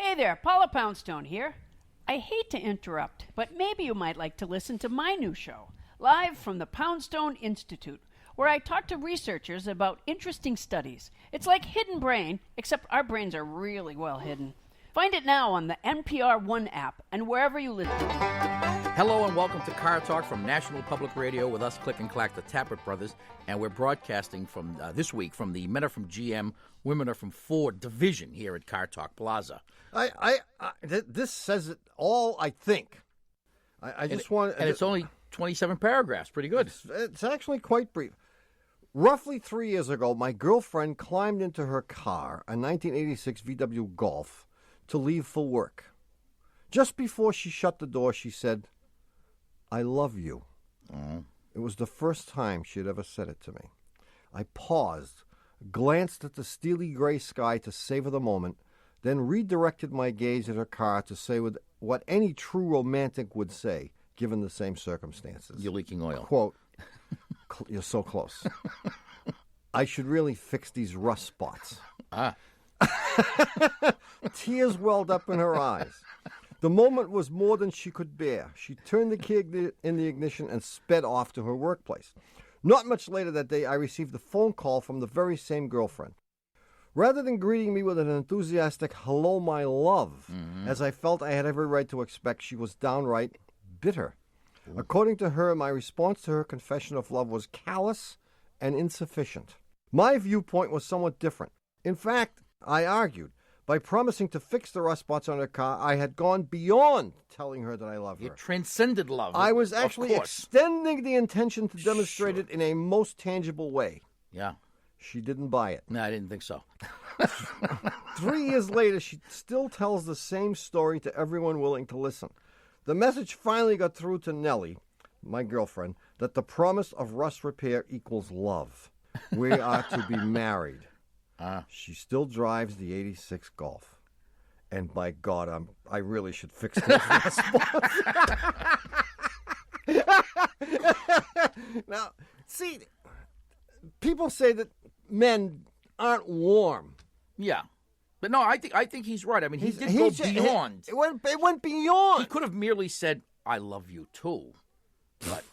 Hey there, Paula Poundstone here. I hate to interrupt, but maybe you might like to listen to my new show, live from the Poundstone Institute, where I talk to researchers about interesting studies. It's like Hidden Brain, except our brains are really well hidden. Find it now on the NPR One app and wherever you listen. Hello and welcome to Car Talk from National Public Radio with us, Click and Clack, the Tappert Brothers. And we're broadcasting from this week from the Men Are From GM, Women Are From Ford division here at Car Talk Plaza. This says it all, I think. I just want... And it's only 27 paragraphs. Pretty good. It's actually quite brief. Roughly 3 years ago, my girlfriend climbed into her car, a 1986 VW Golf, to leave for work. Just before she shut the door, she said, "I love you." It was the first time she had ever said it to me. I paused, glanced at the steely gray sky to savor the moment, then redirected my gaze at her car to say with what any true romantic would say, given the same circumstances. You're leaking oil. Quote, "You're so close. I should really fix these rust spots." Tears welled up in her eyes. The moment was more than she could bear. She turned the key in the ignition and sped off to her workplace. Not much later that day, I received a phone call from the very same girlfriend. Rather than greeting me with an enthusiastic "hello, my love," as I felt I had every right to expect, she was downright bitter. According to her, my response to her confession of love was callous and insufficient. My viewpoint was somewhat different. In fact, I argued, by promising to fix the rust spots on her car, I had gone beyond telling her that I love her. You transcended love. I was actually extending the intention to demonstrate it in a most tangible way. Yeah. She didn't buy it. No, I didn't think so. 3 years later, she still tells the same story to everyone willing to listen. The message finally got through to Nellie, my girlfriend, that the promise of rust repair equals love. We are to be married. She still drives the 86 Golf. And by God, I really should fix those rust spots. Now, see, people say that men aren't warm. Yeah. But no, I think he's right. I mean, he did go beyond. It went beyond. He could have merely said, "I love you too." But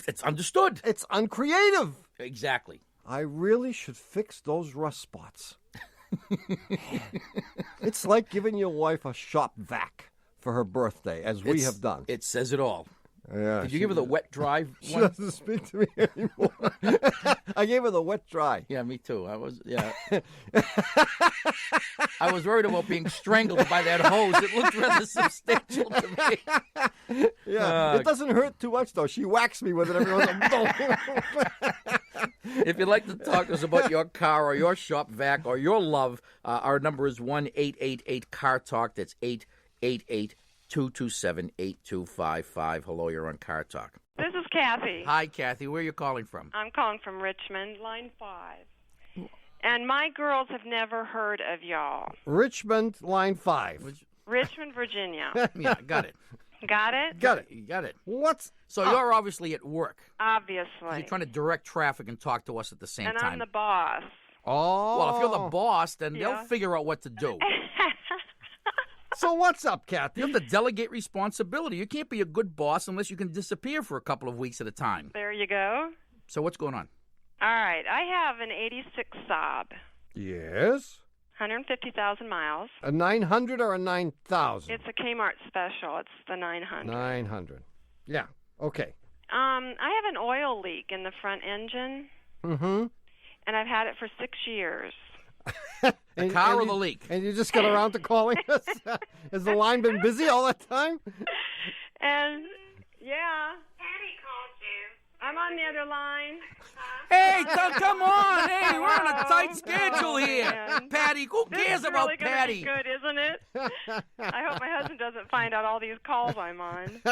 it's understood. It's uncreative. Exactly. I really should fix those rust spots. It's like giving your wife a shop vac for her birthday, as we have done. It says it all. Yeah, Did you give her the wet dry one? She doesn't speak to me anymore. I gave her the wet dry. Yeah, me too. I was worried about being strangled by that hose. It looked rather substantial to me. Yeah, it doesn't hurt too much, though. She whacks me with it every once in a while. If you'd like to talk to us about your car or your shop vac or your love, our number is 1-888-CAR-TALK. That's 888-227-8255. Hello, you're on Car Talk. This is Kathy. Hi, Kathy. Where are you calling from? I'm calling from Richmond, line 5. And my girls have never heard of y'all. Richmond, line 5. Richmond, Virginia. Yeah, got it. Got it? Got it. You got it. What's So you're obviously at work. Obviously. You're trying to direct traffic and talk to us at the same and time. I'm the boss. Oh. Well, if you're the boss, then Yeah. they'll figure out what to do. So what's up, Kathy? You have to delegate responsibility. You can't be a good boss unless you can disappear for a couple of weeks at a time. There you go. So what's going on? All right. I have an 86 Saab, Yes? 150,000 miles. A 900 or a 9,000? It's a Kmart special. It's the 900. 900. Yeah, okay. I have an oil leak in the front engine, Mm-hmm. and I've had it for 6 years. The car or the leak? And you just got around to calling us? Has the line been busy all that time? And, yeah. Patty called you. I'm on the other line. Hey, come on. Hey, we're on a tight schedule here. man. Patty, who This cares is about really gonna Patty? be good, isn't it? I hope my husband doesn't find out all these calls I'm on.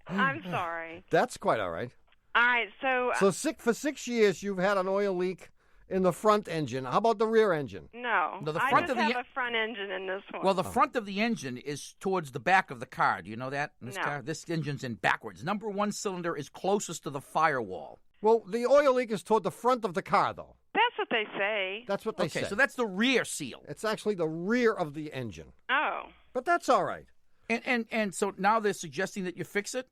I'm sorry. That's quite all right. All right, so For 6 years, you've had an oil leak in the front engine. How about the rear engine? no. No, the I front just of the have a front engine in this one. Well, the front of the engine is towards the back of the car. Do you know that? In this No. car? This engine's in backwards. Number one cylinder is closest to the firewall. Well, the oil leak is toward the front of the car, though. That's what they say. That's what they Okay, say. so that's the rear seal. It's actually the rear of the engine. Oh. But that's all right. And so now they're suggesting that you fix it?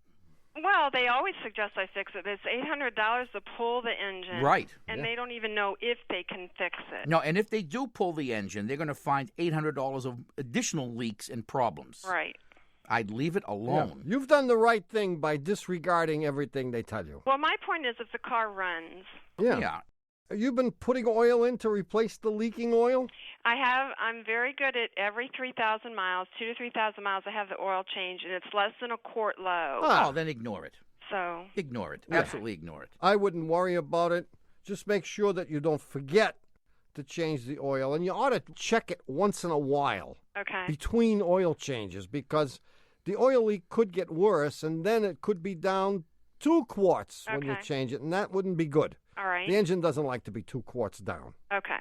Well, they always suggest I fix it. It's $800 to pull the engine. Right. And they don't even know if they can fix it. No, and if they do pull the engine, they're going to find $800 of additional leaks and problems. Right. I'd leave it alone. Yeah. You've done the right thing by disregarding everything they tell you. Well, my point is if the car runs. Yeah. You've been putting oil in to replace the leaking oil? I have. I'm very good at every 3,000 miles, 2,000 to 3,000 miles, I have the oil change, and it's less than a quart low. Oh, then ignore it. So. Ignore it. Yeah. Absolutely ignore it. I wouldn't worry about it. Just make sure that you don't forget to change the oil. And you ought to check it once in a while Okay. between oil changes because the oil leak could get worse, and then it could be down 2 quarts when you Okay. change it, and that wouldn't be good. All right. The engine doesn't like to be 2 quarts down. Okay.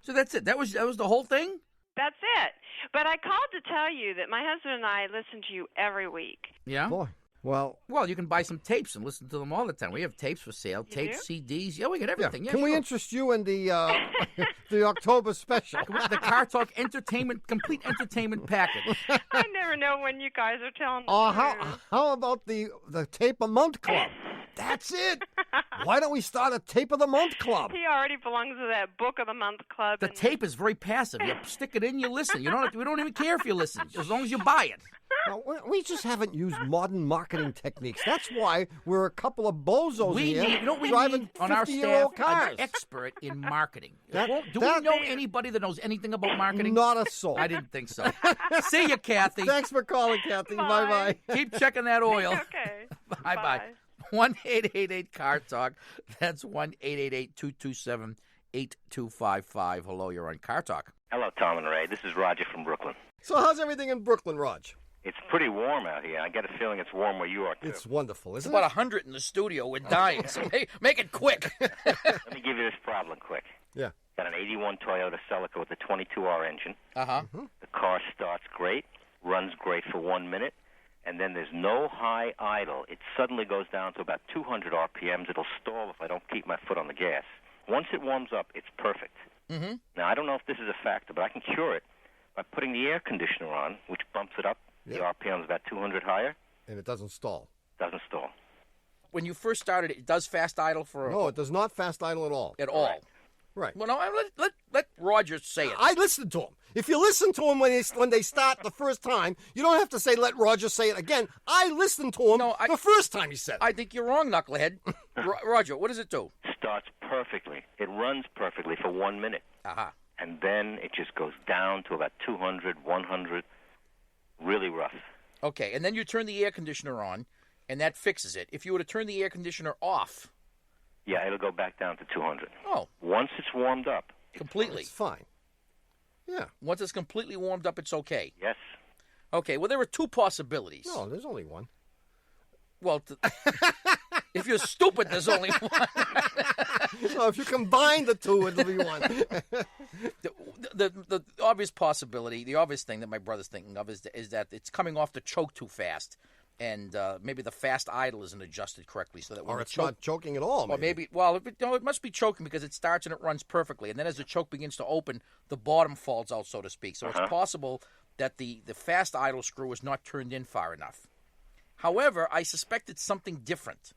So that's it. That was the whole thing? That's it. But I called to tell you that my husband and I listen to you every week. Yeah? Boy, well, Well, you can buy some tapes and listen to them all the time. We have tapes for sale, You tapes, do? CDs. Yeah, we get everything. Yeah, can we sure. interest you in the the October special? The Car Talk complete entertainment package. I never know when you guys are telling the Oh, truth. how about the Tape a Month Club? That's it. Why don't we start a Tape of the Month Club? He already belongs to that Book of the Month club. The and tape is very passive. You stick it in, you listen. We don't even care if you listen, as long as you buy it. Now, we just haven't used modern marketing techniques. That's why we're a couple of bozos We here need, we driving need on our 50-year-old staff cars. an expert in marketing. That- Do that- we know anybody that knows anything about marketing? Not a soul. I didn't think so. See you, Kathy. Thanks for calling, Kathy. Bye. Bye-bye. Keep checking that oil. Okay. Bye-bye. 1-888-CAR-TALK. That's 1-888-227-8255. Hello, you're on Car Talk. Hello, Tom and Ray. This is Roger from Brooklyn. So how's everything in Brooklyn, Raj? It's pretty warm out here. I get a feeling it's warm where you are, too. It's wonderful, It's isn't about it? 100 in the studio. We're dying, so make it quick. Let me give you this problem quick. Yeah. Got an 81 Toyota Celica with a 22R engine. Uh-huh. The car starts great, runs great for 1 minute, and then there's no high idle. It suddenly goes down to about 200 RPMs. It'll stall if I don't keep my foot on the gas. Once it warms up, it's perfect. Mm-hmm. Now, I don't know if this is a factor, but I can cure it by putting the air conditioner on, which bumps it up. The RPMs about 200 higher. And it doesn't stall. Doesn't stall. When you first started, it does fast idle for No, it does not fast idle at all. at all. Right. Well, no, let Roger say it. I listened to them. If you listen to them when they start the first time, you don't have to say, let Roger say it again. I listened to him the first time he said it. I think you're wrong, knucklehead. Roger, what does it do? Starts perfectly. It runs perfectly for 1 minute. Uh-huh. And then it just goes down to about 200, 100, really rough. Okay, and then you turn the air conditioner on, and that fixes it. If you were to turn the air conditioner off, Yeah, it'll go back down to 200. oh, Once it's warmed up, completely. It's fine. Yeah. Once it's completely warmed up, it's okay. yes. Okay, well, there are two possibilities. No, there's only one. Well, if you're stupid, there's only one. So if you combine the two, it'll be one. The obvious possibility, the obvious thing that my brother's thinking of is that it's coming off the choke too fast, and maybe the fast idle isn't adjusted correctly, so that when Or the it's choke, not choking at all, or maybe. it must be choking because it starts and it runs perfectly, and then as the choke begins to open, the bottom falls out, so to speak. So it's possible that the fast idle screw is not turned in far enough. However, I suspect it's something different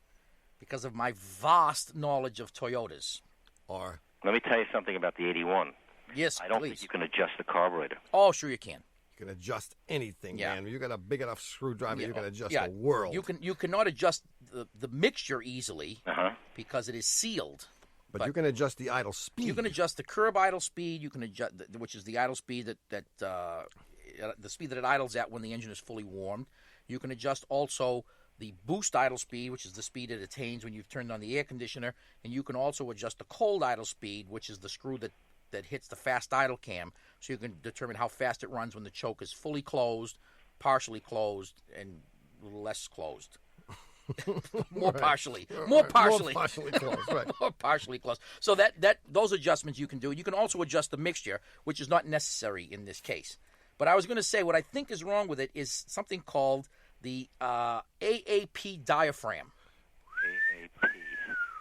because of my vast knowledge of Toyotas. Or Let me tell you something about the 81. Yes, I don't please. think you can adjust the carburetor. Oh, sure you can. you can adjust anything, Yeah. man. You got a big enough screwdriver, you can adjust yeah. the world. You cannot adjust the mixture easily Uh-huh. because it is sealed. but you can adjust the idle speed. You can adjust the curb idle speed. You can adjust, which is the idle speed that the speed that it idles at when the engine is fully warmed. You can adjust also the boost idle speed, which is the speed it attains when you've turned on the air conditioner, and you can also adjust the cold idle speed, which is the screw that hits the fast idle cam, so you can determine how fast it runs when the choke is fully closed, partially closed, and less closed. More partially closed, right? More partially closed. So that those adjustments you can do. You can also adjust the mixture, which is not necessary in this case. But I was going to say what I think is wrong with it is something called the AAP diaphragm. AAP.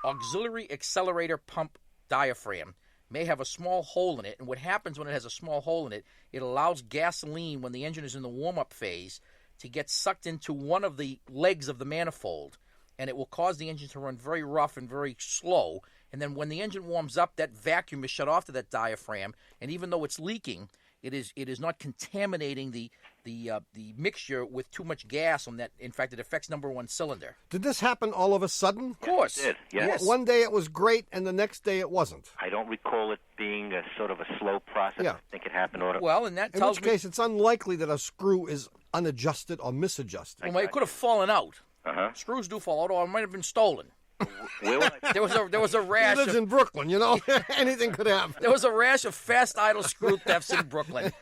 auxiliary accelerator pump diaphragm may have a small hole in it, and what happens when it has a small hole in it, it allows gasoline, when the engine is in the warm-up phase, to get sucked into one of the legs of the manifold, and it will cause the engine to run very rough and very slow. And then when the engine warms up, that vacuum is shut off to that diaphragm, and even though it's leaking, it is not contaminating the mixture with too much gas on that. In fact, it affects number one cylinder. Did this happen all of a sudden? Of course. It did, yes. One day it was great, and the next day it wasn't. I don't recall it being a sort of a slow process. Yeah. I think it happened auto. Well, and that In tells which me... case, it's unlikely that a screw is unadjusted or misadjusted. Well, it could have fallen out. Uh-huh. Screws do fall out, or it might have been stolen. Where would I There was a rash. He lives of, in Brooklyn, you know. Anything could happen. There was a rash of fast idle screw thefts in Brooklyn.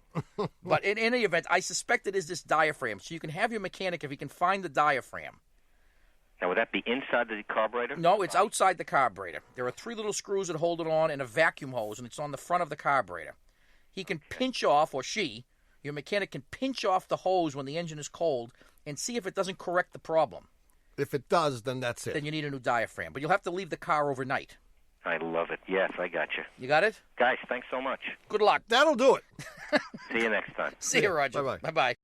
But in any event, I suspect it is this diaphragm. So you can have your mechanic if he can find the diaphragm. Now, would that be inside the carburetor? No, it's outside the carburetor. There are 3 little screws that hold it on and a vacuum hose, and it's on the front of the carburetor. He can pinch off, or she, your mechanic can pinch off the hose when the engine is cold and see if it doesn't correct the problem. If it does, then that's it. Then you need a new diaphragm. But you'll have to leave the car overnight. I love it. Yes, I got you. You got it? Guys, thanks so much. Good luck. That'll do it. See you next time. See you, Roger. Bye-bye. Bye-bye.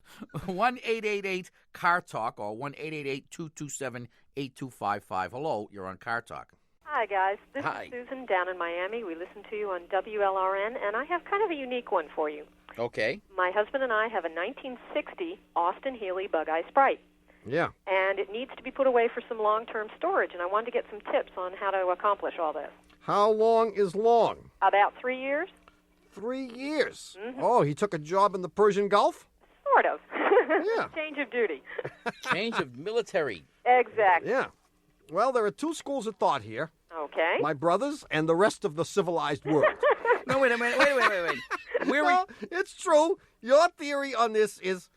1-888-CAR-TALK or 1-888-227-8255. Hello, you're on Car Talk. Hi, guys. This Hi. is Susan down in Miami. We listen to you on WLRN, and I have kind of a unique one for you. Okay. My husband and I have a 1960 Austin Healey Bug-Eye Sprite, Yeah. and it needs to be put away for some long-term storage, and I wanted to get some tips on how to accomplish all this. How long is long? About 3 years? 3 years. Mm-hmm. Oh, he took a job in the Persian Gulf? Sort of. Yeah. Change of duty. Change of military. Exactly. Yeah. Well, there are 2 schools of thought here. Okay. My brothers and the rest of the civilized world. No, wait a minute. Wait. Where we... No, it's true. Your theory on this is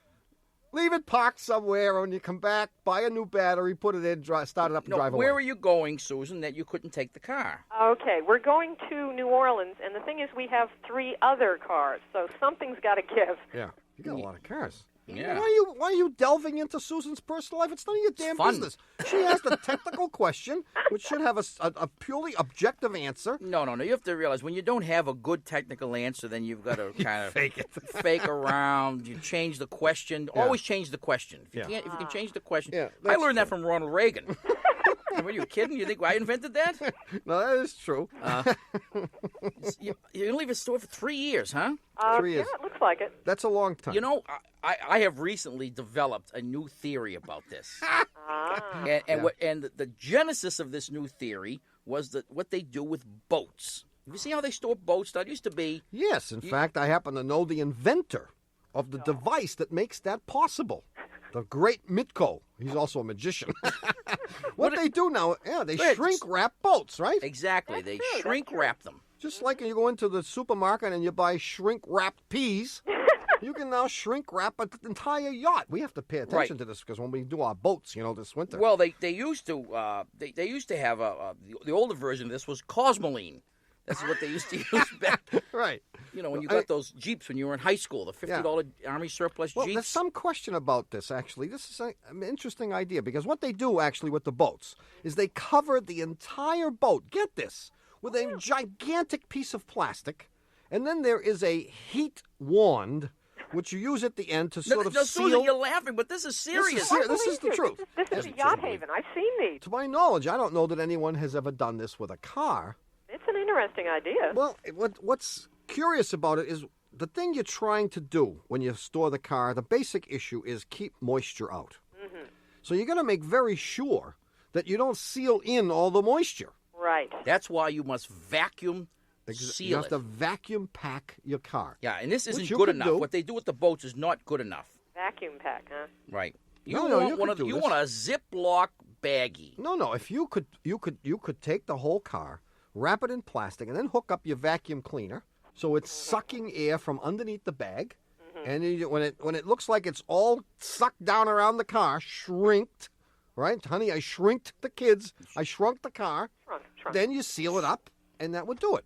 leave it parked somewhere, and when you come back, buy a new battery, put it in, start it up, and No, drive away. where are you going, Susan, that you couldn't take the car? Okay, we're going to New Orleans, and the thing is we have 3 other cars, so something's got to give. Yeah. You got a lot of cars. Yeah. Why are you delving into Susan's personal life? It's none of your damn fun. business. She asked a technical question, which should have a purely objective answer. No. You have to realize when you don't have a good technical answer, then you've got to kind of fake it. fake around. You change the question. Yeah. Always change the question. If you Yeah. can change the question. Yeah, I that's learned that from Ronald Reagan. Were you kidding? You think I invented that? No, that is true. You're going to leave a store for 3 years, huh? 3 years. Yeah, it looks like it. That's a long time. You know, I have recently developed a new theory about this. And the genesis of this new theory was that what they do with boats. You see how they store boats? That used to be... Yes, in fact, I happen to know the inventor of the device that makes that possible. The great Mitko. He's also a magician. What they do now, they shrink wrap boats, right? Exactly. They shrink wrap them. Just like you go into the supermarket and you buy shrink wrapped peas, you can now shrink wrap an entire yacht. We have to pay attention to this because when we do our boats, this winter. Well, they used to they used to have the older version of this was Cosmoline. That's what they used to use back. Right. When you got those Jeeps when you were in high school, the $50 Army surplus Well, Jeeps. there's some question about this, actually. This is an interesting idea because what they do, actually, with the boats is they cover the entire boat, get this, with a gigantic piece of plastic, and then there is a heat wand, which you use at the end to sort of seal... Susan, you're laughing, but this is serious. This is the truth. This is a yacht haven. I've seen these. To my knowledge, I don't know that anyone has ever done this with a car. It's an interesting idea. Well, what's curious about it is the thing you're trying to do when you store the car, the basic issue is keep moisture out. Mm-hmm. So you're going to make very sure that you don't seal in all the moisture. Right. That's why you must vacuum seal You have it. to vacuum pack your car. Yeah, and this isn't you good could enough. do. What they do with the boats is not good enough. Vacuum pack, huh? Right. No, you could do you this. want a Ziploc baggie. No. If you could take the whole car, wrap it in plastic, and then hook up your vacuum cleaner so it's sucking air from underneath the bag. And when it looks like it's all sucked down around the car, shrinked, right, honey? I shrinked the kids. I shrunk the car. Shrunk. Then you seal it up, and that would do it.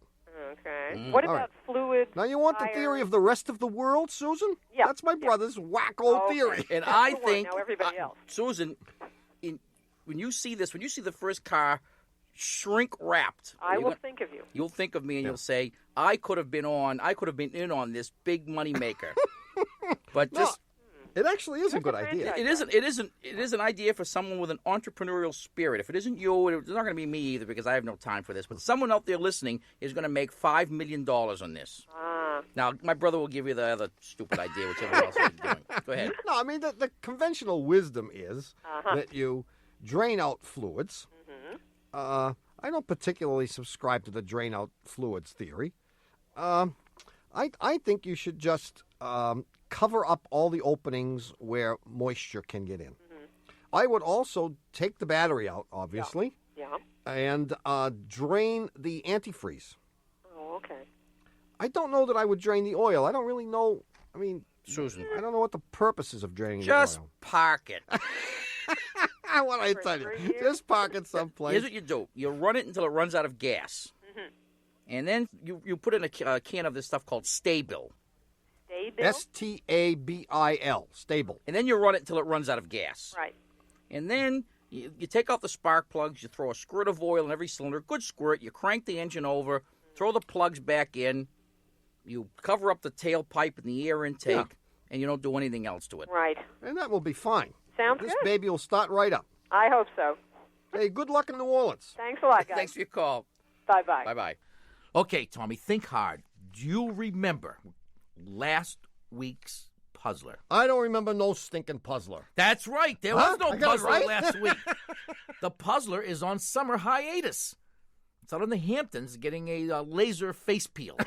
Okay. What All about right. fluid? Now you want the tire? theory of the rest of the world, Susan? Yeah. That's my brother's wacko Okay. theory. And That's I the one. think, Now everybody else. Susan, when you see the first car shrink wrapped. I will think of you. You'll think of me and you'll say, I could have been in on this big money maker. But just It actually is a good idea. it is an idea for someone with an entrepreneurial spirit. If it isn't you, it's not going to be me either because I have no time for this. But someone out there listening is going to make $5 million on this. Now, my brother will give you the other stupid idea, whichever else he's doing. Go ahead. No, I mean, the conventional wisdom is that you drain out fluids. I don't particularly subscribe to the drain out fluids theory. I think you should just cover up all the openings where moisture can get in. I would also take the battery out, obviously, and drain the antifreeze. Oh, okay. I don't know that I would drain the oil. I don't really know. I mean, Susan. I don't know what the purpose is of draining Just the oil. park it. What I tell you, just park it someplace. Here's what you do. You run it until it runs out of gas. And then you put in a can of this stuff called Stabil. Stabil? Stabil, stable. And then you run it until it runs out of gas. Right. And then you take out the spark plugs. You throw a squirt of oil in every cylinder, good squirt. You crank the engine over, throw the plugs back in. You cover up the tailpipe and the air intake, and you don't do anything else to it. Right. And that will be fine. Sounds This good. baby will start right up. I hope so. Hey, good luck in New Orleans. Thanks a lot, guys. Thanks for your call. Bye-bye. Bye-bye. Okay, Tommy, think hard. Do you remember last week's puzzler? I don't remember no stinking puzzler. That's right. There was no I got it puzzler right? last week. The puzzler is on summer hiatus. It's out in the Hamptons getting a laser face peel.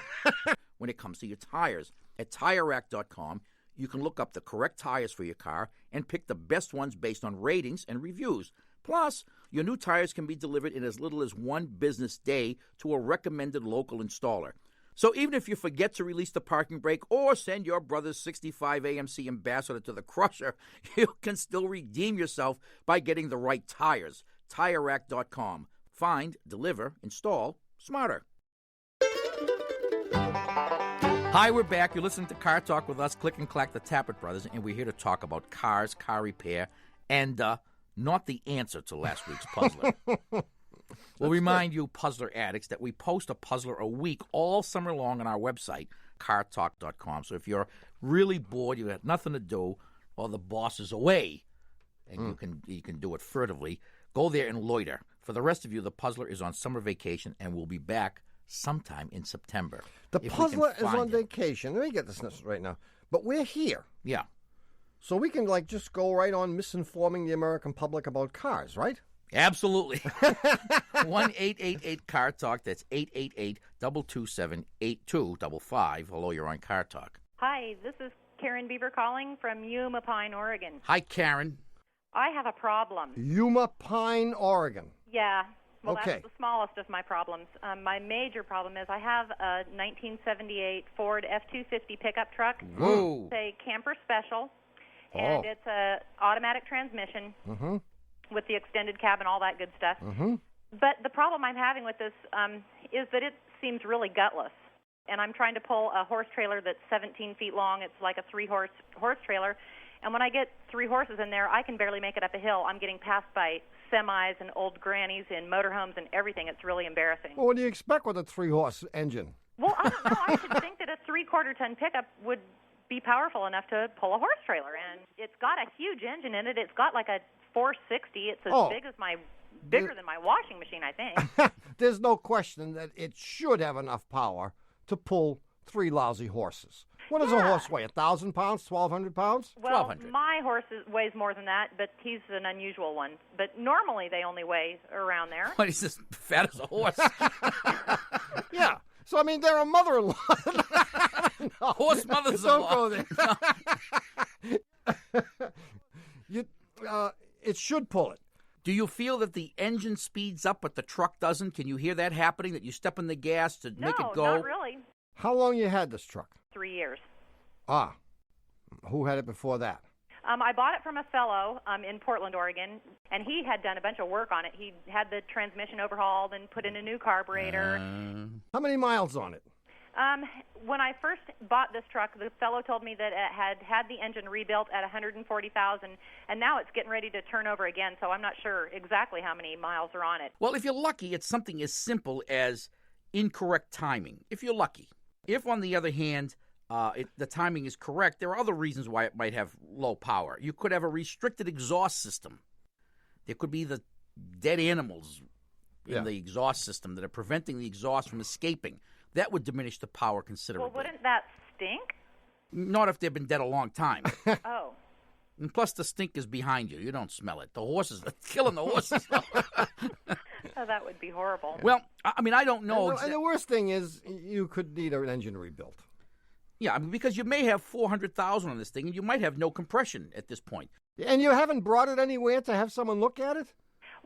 When it comes to your tires, at TireRack.com, you can look up the correct tires for your car and pick the best ones based on ratings and reviews. Plus, your new tires can be delivered in as little as 1 business day to a recommended local installer. So even if you forget to release the parking brake or send your brother's 65 AMC Ambassador to the crusher, you can still redeem yourself by getting the right tires. TireRack.com. Find, deliver, install smarter. Hi, we're back. You're listening to Car Talk with us, Click and Clack, the Tappert Brothers, and we're here to talk about cars, car repair, and not the answer to last week's puzzler. We'll remind you, puzzler addicts, that we post a puzzler a week all summer long on our website, cartalk.com. So if you're really bored, you have nothing to do, or the boss is away, and you can do it furtively, go there and loiter. For the rest of you, the puzzler is on summer vacation and will be back sometime in September. The if we can puzzler is find on him. vacation. Let me get this right now. But we're here. Yeah. So we can, just go right on misinforming the American public about cars, right? Absolutely. 1-888-CAR-TALK. That's 888-227-8255. Hello, you're on Car Talk. Hi, this is Karen Beaver calling from Yuma Pine, Oregon. Hi, Karen. I have a problem. Yuma Pine, Oregon. Yeah. Well, Okay. that's the smallest of my problems. My major problem is I have a 1978 Ford F-250 pickup truck. Whoa. It's a camper special, and it's a automatic transmission with the extended cab and all that good stuff. But the problem I'm having with this is that it seems really gutless. And I'm trying to pull a horse trailer that's 17 feet long. It's like a 3-horse trailer. And when I get 3 horses in there, I can barely make it up a hill. I'm getting passed by semis and old grannies in motorhomes and everything. It's really embarrassing. Well, what do you expect with a 3-horse engine? Well, I don't know. I should think that a 3/4-ton pickup would be powerful enough to pull a horse trailer. And it's got a huge engine in it. It's got like a 460. It's as bigger than my washing machine, I think. There's no question that it should have enough power to pull 3 lousy horses. What does a horse weigh, 1,000 pounds, 1,200 pounds? Well, 1,200. my horse weighs more than that, but he's an unusual one. But normally they only weigh around there. What, he's just fat as a horse? Yeah. So, I mean, they're a mother-in-law. No, Horse mothers don't go there. It should pull it. Do you feel that the engine speeds up but the truck doesn't? Can you hear that happening, that you step on the gas to make it go? No, not really. How long you had this truck? 3 years. Ah. Who had it before that? I bought it from a fellow in Portland, Oregon, and he had done a bunch of work on it. He had the transmission overhauled and put in a new carburetor. How many miles on it? When I first bought this truck, the fellow told me that it had the engine rebuilt at 140,000, and now it's getting ready to turn over again, so I'm not sure exactly how many miles are on it. Well, if you're lucky, it's something as simple as incorrect timing, if you're lucky. If, on the other hand, the timing is correct, there are other reasons why it might have low power. You could have a restricted exhaust system. There could be the dead animals in the exhaust system that are preventing the exhaust from escaping. That would diminish the power considerably. Well, wouldn't that stink? Not if they've been dead a long time. Oh. And plus, the stink is behind you. You don't smell it. The horses are killing the horses. Oh, that would be horrible. Well, I mean, I don't know. And the worst thing is you could need an engine rebuilt. Yeah, I mean, because you may have 400,000 on this thing, and you might have no compression at this point. And you haven't brought it anywhere to have someone look at it?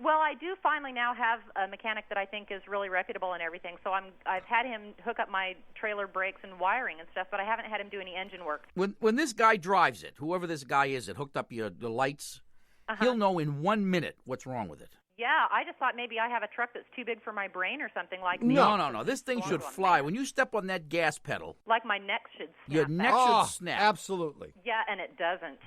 Well, I do finally now have a mechanic that I think is really reputable and everything. So I've had him hook up my trailer brakes and wiring and stuff, but I haven't had him do any engine work. When this guy drives it, whoever this guy is that hooked up the lights, he'll know in 1 minute what's wrong with it. Yeah, I just thought maybe I have a truck that's too big for my brain or something like that. No. This thing should fly. When you step on that gas pedal, like my neck should snap. Your neck should snap. Absolutely. Yeah, and it doesn't.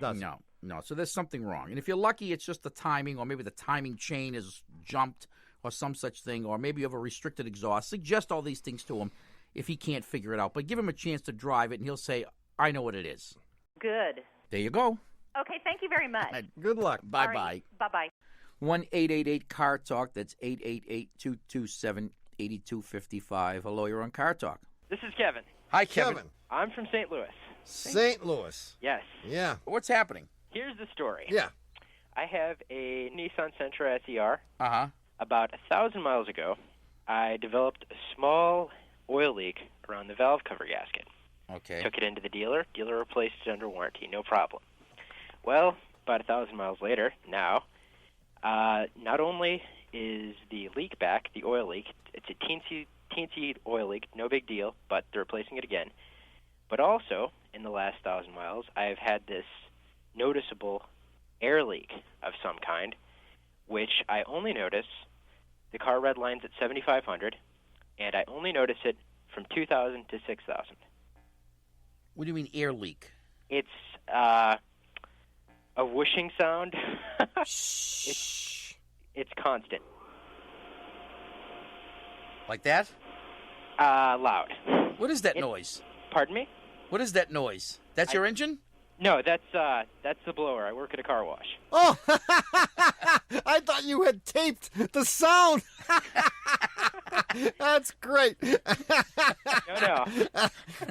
No. So there's something wrong. And if you're lucky, it's just the timing, or maybe the timing chain is jumped, or some such thing, or maybe you have a restricted exhaust. Suggest all these things to him if he can't figure it out. But give him a chance to drive it, and he'll say, I know what it is. Good. There you go. Okay, thank you very much. Good luck. Bye-bye. Right. Bye-bye. 1-888-CAR-TALK. That's 888-227-8255. Hello, you're on Car Talk. This is Kevin. Hi, Kevin. I'm from St. Louis. St. Louis. Yes. Yeah. What's happening? Here's the story. Yeah. I have a Nissan Sentra SER. Uh-huh. About 1,000 miles ago, I developed a small oil leak around the valve cover gasket. Okay. Took it into the dealer. Dealer replaced it under warranty. No problem. Well, about 1,000 miles later, now, not only is the leak back, the oil leak, it's a teensy oil leak, no big deal, but they're replacing it again. But also, in the last 1,000 miles, I've had this noticeable air leak of some kind, which I only notice, the car red lines at 7,500, and I only notice it from 2,000 to 6,000. What do you mean air leak? It's a whooshing sound. It's constant. Like that? Loud. What is that noise? Pardon me? What is that noise? That's your engine? No, that's the blower. I work at a car wash. Oh, I thought you had taped the sound. That's great. No.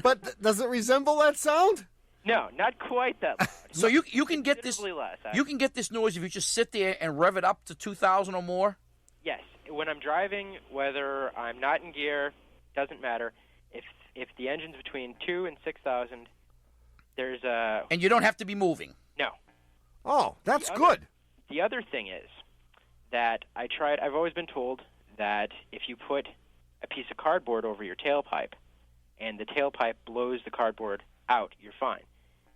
But does it resemble that sound? No, not quite that loud. So you can get this. Less, you can get this noise if you just sit there and rev it up to 2,000 or more. Yes, when I'm driving, whether I'm not in gear, doesn't matter. If the engine's between 2 and 6,000, there's a. And you don't have to be moving. No. Oh, that's good. The other thing is that I've always been told that if you put a piece of cardboard over your tailpipe and the tailpipe blows the cardboard out, you're fine.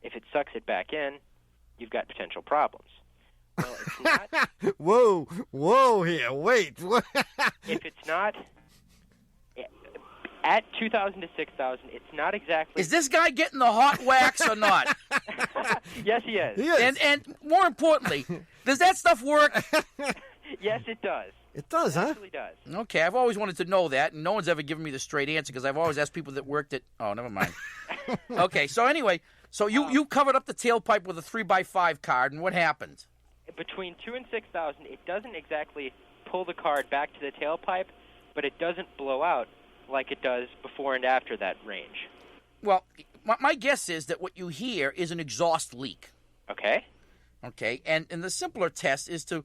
If it sucks it back in, you've got potential problems. Well, it's not. Whoa here, wait. If it's not at 2,000 to 6,000, it's not exactly. Is this guy getting the hot wax or not? Yes, he is. He is. And more importantly, does that stuff work? Yes, it does. It does, huh? It actually does. Okay, I've always wanted to know that, and no one's ever given me the straight answer because I've always asked people that worked at. Oh, never mind. Okay, so anyway, you covered up the tailpipe with a 3x5 card, and what happened? Between 2 and 6,000, it doesn't exactly pull the card back to the tailpipe, but it doesn't blow out like it does before and after that range. Well, my guess is that what you hear is an exhaust leak. Okay. Okay, and the simpler test is to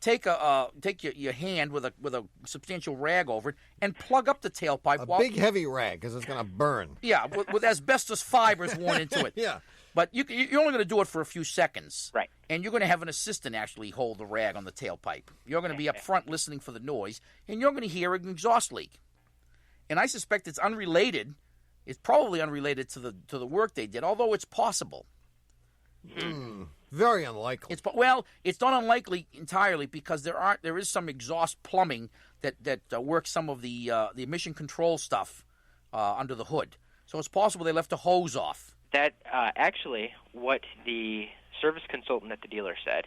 take your hand with a substantial rag over it and plug up the tailpipe. A big heavy rag because it's going to burn. Yeah, with asbestos fibers worn into it. Yeah. But you're only going to do it for a few seconds. Right. And you're going to have an assistant actually hold the rag on the tailpipe. You're going to be up front listening for the noise, and you're going to hear an exhaust leak. And I suspect it's unrelated. It's probably unrelated to the work they did, although it's possible. Very unlikely. It's not unlikely entirely because there is some exhaust plumbing that works some of the emission control stuff under the hood. So it's possible they left a hose off. That actually, what the service consultant at the dealer said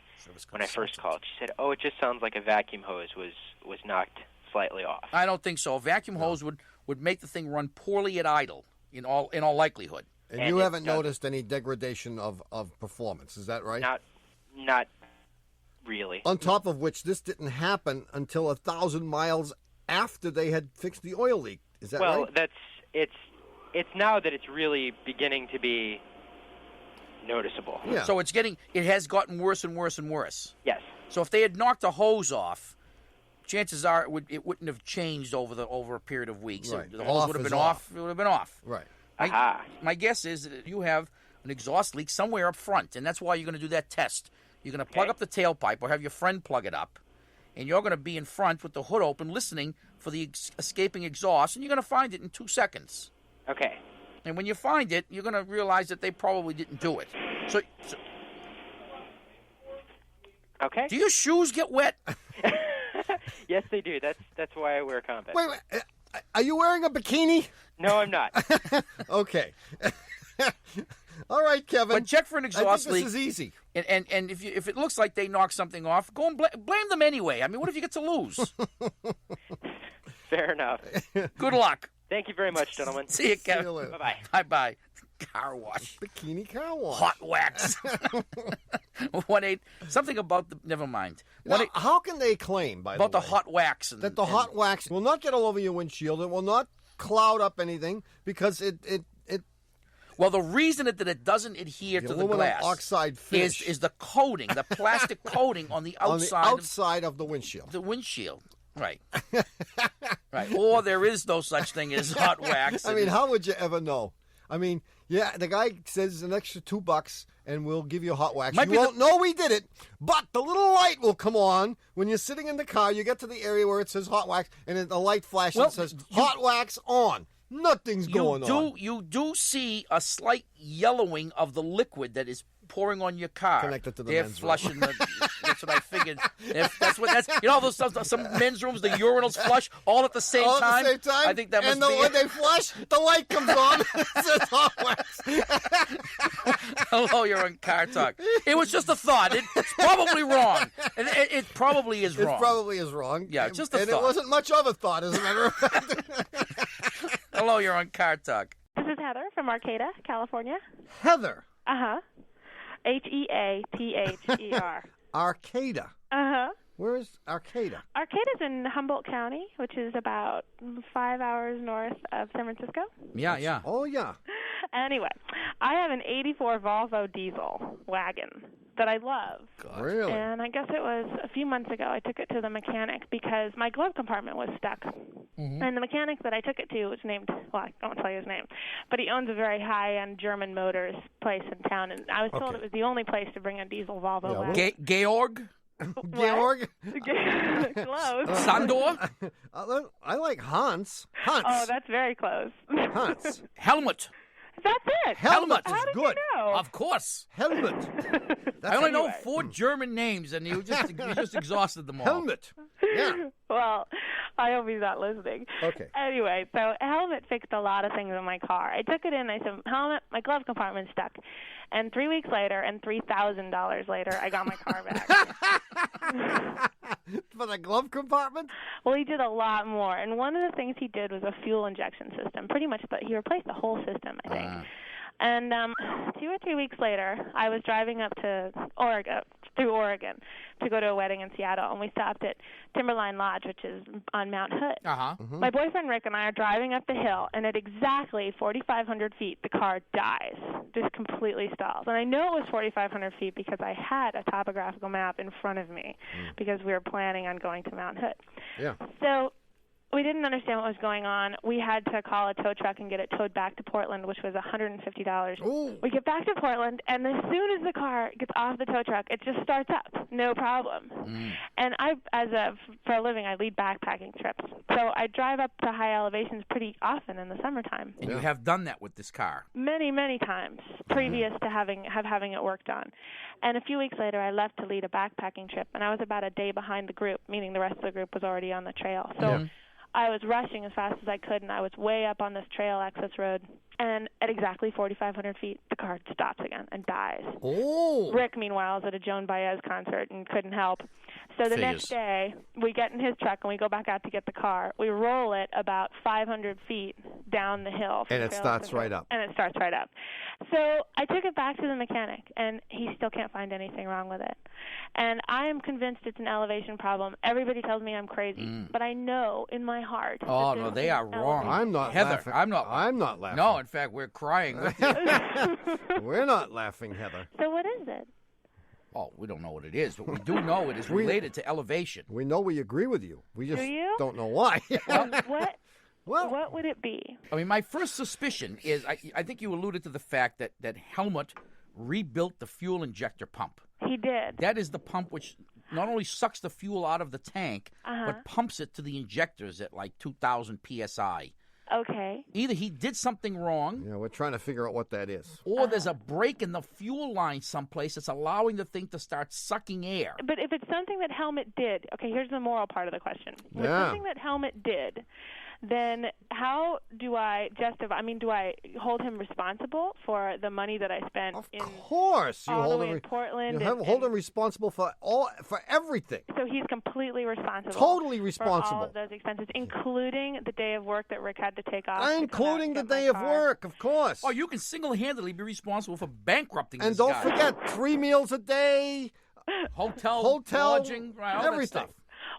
when I first called, she said, "Oh, it just sounds like a vacuum hose was knocked slightly off." I don't think so. A vacuum hose would make the thing run poorly at idle, in all likelihood. And you haven't noticed any degradation of performance, is that right? Not really. On top of which, this didn't happen until 1,000 miles after they had fixed the oil leak. Is that right? Well, it's now that it's really beginning to be noticeable. Yeah. So it has gotten worse and worse and worse. Yes. So if they had knocked a hose off, chances are it wouldn't have changed over a period of weeks. Right. The hose would have been off. It would have been off. Right. My guess is that you have an exhaust leak somewhere up front, and that's why you're going to do that test. You're going to plug up the tailpipe or have your friend plug it up, and you're going to be in front with the hood open listening for the escaping exhaust, and you're going to find it in 2 seconds. Okay. And when you find it, you're going to realize that they probably didn't do it. So okay. Do your shoes get wet? Yes, they do. That's why I wear combat. Wait. Are you wearing a bikini? No, I'm not. Okay. All right, Kevin. But check for an exhaust I think leak. this is easy. And if it looks like they knocked something off, go and blame them anyway. I mean, what have you got to lose? Fair enough. Good luck. Thank you very much, gentlemen. See you, Kevin. See you later. Bye-bye. Bye-bye. Car wash. Bikini car wash. Hot wax. 1-8. Something about the... Never mind. Now, how can they claim, by about the way, the hot wax. that the hot wax will not get all over your windshield, it will not cloud up anything, because it Well, the reason that it doesn't adhere to the aluminum glass oxide finish is the coating, the plastic coating on the outside, of the windshield. the windshield. Right. Right. Or there is no such thing as hot wax. I mean, how would you ever know? I mean, yeah, the guy says an extra $2 and we'll give you a hot wax. You won't know we did it, but the little light will come on when you're sitting in the car. You get to the area where it says hot wax, and then the light flashes and says hot wax on. Nothing's going on. You do see a slight yellowing of the liquid that is pouring on your car. Connected to the They're men's flushing the. That's what I figured. You know those some men's rooms, the urinals flush all at the same time. All at the same time. I think that must and be. when they flush, the light comes on. It says hot wax. Hello, you're on Car Talk. It was just a thought. It's probably wrong. It probably is wrong. It probably is wrong. Yeah, just a thought. And it wasn't much of a thought, as a matter of fact. Hello, you're on Car Talk. This is Heather from Arcata, California. Heather. Uh-huh. Heather. Arcata. Uh-huh. Where is Arcata? Arcata's in Humboldt County, which is about 5 hours north of San Francisco. Yeah. Oh, yeah. Anyway, I have an 84 Volvo diesel wagon that I love. God. Really? And I guess it was a few months ago I took it to the mechanic because my glove compartment was stuck. Mm-hmm. And the mechanic that I took it to was named, well, I won't tell you his name, but he owns a very high-end German Motors place in town, and I was told it was the only place to bring a diesel Volvo wagon. Georg? Georg? Close. Sandor? I like Hans. Oh, that's very close. Hans. Helmut. That's it. Helmut How is did good. You know? Of course. Helmut. I only know 4 German names, and you just exhausted them all. Helmut. Yeah. Well, I hope he's not listening. Okay. Anyway, so Helmut fixed a lot of things in my car. I took it in. I said, Helmut, my glove compartment's stuck. And 3 weeks later, and $3,000 later, I got my car back. For the glove compartment? Well, he did a lot more. And one of the things he did was a fuel injection system. Pretty much, he replaced the whole system, I think. And 2 or 3 weeks later, I was driving up to through Oregon, to go to a wedding in Seattle, and we stopped at Timberline Lodge, which is on Mount Hood. Uh-huh. Mm-hmm. My boyfriend Rick and I are driving up the hill, and at exactly 4,500 feet, the car dies, just completely stalls. And I know it was 4,500 feet because I had a topographical map in front of me because we were planning on going to Mount Hood. Yeah. So we didn't understand what was going on. We had to call a tow truck and get it towed back to Portland, which was $150. Ooh. We get back to Portland, and as soon as the car gets off the tow truck, it just starts up, no problem. And for a living, I lead backpacking trips, so I drive up to high elevations pretty often in the summertime. And you have done that with this car. Many, many times previous to having it worked on. And a few weeks later, I left to lead a backpacking trip, and I was about a day behind the group, meaning the rest of the group was already on the trail. So. I was rushing as fast as I could, and I was way up on this trail access road. And at exactly 4,500 feet, the car stops again and dies. Oh. Rick, meanwhile, is at a Joan Baez concert and couldn't help. So the next day, we get in his truck and we go back out to get the car. We roll it about 500 feet down the hill. And it starts right up. And it starts right up. So I took it back to the mechanic, and he still can't find anything wrong with it. And I am convinced it's an elevation problem. Everybody tells me I'm crazy, but I know in my heart. Oh, no, they are wrong. I'm not Heather, laughing. I'm not laughing. No, in fact, we're crying with you. We're not laughing, Heather. So what is it? Oh, we don't know what it is, but we do know it is related to elevation. We know we agree with you. We just Do you? don't know why. What would it be? I mean, my first suspicion is, I think you alluded to the fact that Helmut rebuilt the fuel injector pump. He did. That is the pump which not only sucks the fuel out of the tank, but pumps it to the injectors at like 2,000 PSI. Okay. Either he did something wrong. Yeah, we're trying to figure out what that is. Or there's a break in the fuel line someplace that's allowing the thing to start sucking air. But if it's something that Helmut did, okay, here's the moral part of the question. If it's something that Helmut did, then how do I justify? I mean, do I hold him responsible for the money that I spent? Of course, you all hold the way him. in Portland. You hold him responsible for everything. So he's completely responsible. Totally responsible for all of those expenses, including the day of work that Rick had to take off. Including the day of work, of course. Oh, you can single-handedly be responsible for bankrupting and this don't guy. forget 3 meals a day, hotel, lodging, right, all everything. that stuff.